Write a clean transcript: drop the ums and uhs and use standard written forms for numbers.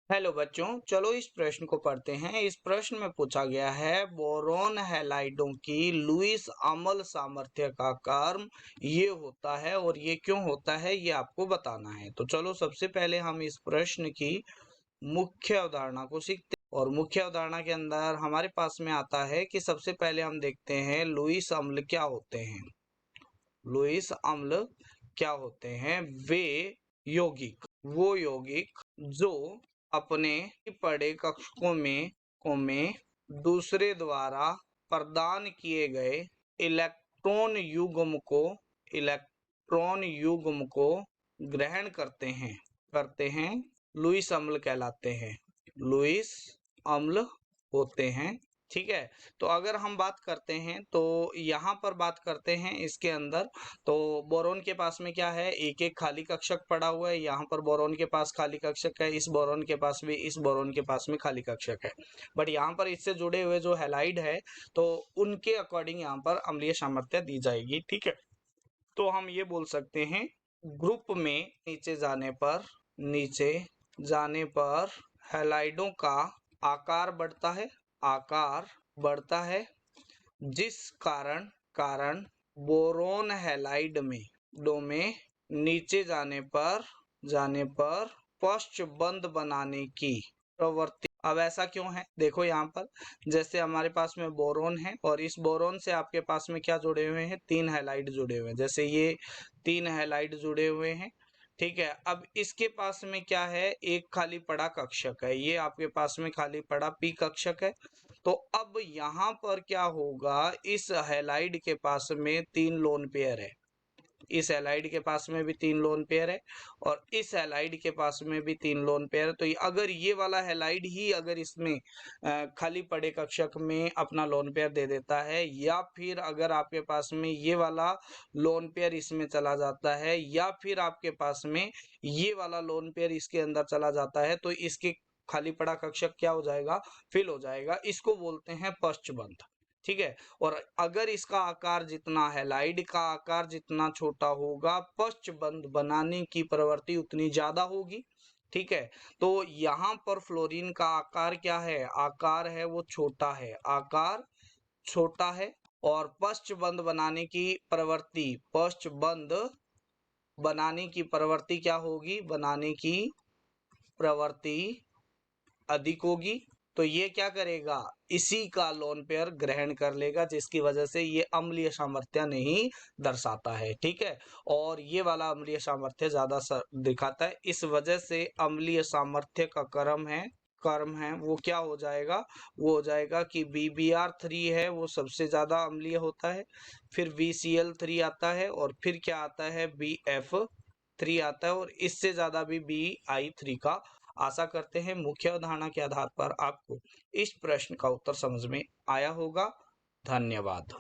Hello बच्चों, चलो इस प्रश्न को पढ़ते हैं। इस प्रश्न में पूछा गया है बोरोन हैलाइडों की लुईस अम्ल सामर्थ्य का कर्म ये होता है और ये क्यों होता है ये आपको बताना है। तो चलो सबसे पहले हम इस प्रश्न की मुख्य अवधारणा को सीखते हैं। और मुख्य अवधारणा के अंदर हमारे पास में आता है कि सबसे पहले हम देखते हैं लुईस अम्ल क्या होते हैं। लुईस अम्ल क्या होते हैं? वो यौगिक जो अपने पढ़े कक्षकों में दूसरे द्वारा प्रदान किए गए इलेक्ट्रॉन युग्म को ग्रहण करते हैं लुईस अम्ल कहलाते हैं। लुईस अम्ल होते हैं। ठीक है, तो अगर हम बात करते हैं तो यहाँ पर बात करते हैं इसके अंदर, तो बोरोन के पास में क्या है, एक एक खाली कक्षक पड़ा हुआ है। यहाँ पर बोरोन के पास खाली कक्षक है, इस बोरोन के पास भी, इस बोरोन के पास में खाली कक्षक है। बट यहाँ पर इससे जुड़े हुए जो हैलाइड है तो उनके अकॉर्डिंग यहाँ पर अम्लीय सामर्थ्य दी जाएगी। ठीक है, तो हम ये बोल सकते हैं ग्रुप में नीचे जाने पर हैलाइडों का आकार बढ़ता है, जिस कारण बोरोन हैलाइड में नीचे जाने पर पश्चबंध बनाने की प्रवृत्ति। अब ऐसा क्यों है? देखो यहाँ पर जैसे हमारे पास में बोरोन है और इस बोरोन से आपके पास में क्या जुड़े हुए हैं, 3 हैलाइड जुड़े हुए हैं। जैसे ये 3 हैलाइड जुड़े हुए हैं। ठीक है, अब इसके पास में क्या है, एक खाली पड़ा कक्षक है, ये आपके पास में खाली पड़ा पी कक्षक है। तो अब यहाँ पर क्या होगा, इस हैलाइड के पास में 3 लोन पेयर है, इस हैलाइड के पास में भी 3 लोन पेयर है और इस हैलाइड के पास में भी 3 लोन पेयर है। तो अगर ये वाला हैलाइड ही अगर इसमें खाली पड़े कक्षक में अपना लोन पेयर दे देता है, या फिर अगर आपके पास में ये वाला लोन पेयर इसमें चला जाता है, या फिर आपके पास में ये वाला लोन पेयर इसके अंदर चला जाता है, तो इसके खाली पड़ा कक्षक क्या हो जाएगा, फिल हो जाएगा। इसको बोलते हैं पश्चबंध। ठीक है, और अगर इसका आकार जितना हैलाइड का आकार जितना छोटा होगा, पश्चबंध बनाने की प्रवृत्ति उतनी ज्यादा होगी। ठीक है, तो यहाँ पर फ्लोरीन का आकार क्या है, आकार है वो छोटा है, आकार छोटा है। और पश्चबंध बनाने की प्रवृत्ति क्या होगी, बनाने की प्रवृत्ति अधिक होगी। तो ये क्या करेगा, इसी का लोन पेयर ग्रहण कर लेगा, जिसकी वजह से ये अम्लीय सामर्थ्य नहीं दर्शाता है। ठीक है, और ये वाला अम्लीय सामर्थ्य ज्यादा दिखाता है। इस वजह से अम्लीय सामर्थ्य का कर्म है वो क्या हो जाएगा, वो हो जाएगा कि BBr3 है वो सबसे ज्यादा अम्लीय होता है, फिर VCl3 आता है और फिर क्या आता है, BF3 आता है, और इससे ज्यादा भी BI3 का। आशा करते हैं मुख्य अवधारणा के आधार पर आपको इस प्रश्न का उत्तर समझ में आया होगा। धन्यवाद।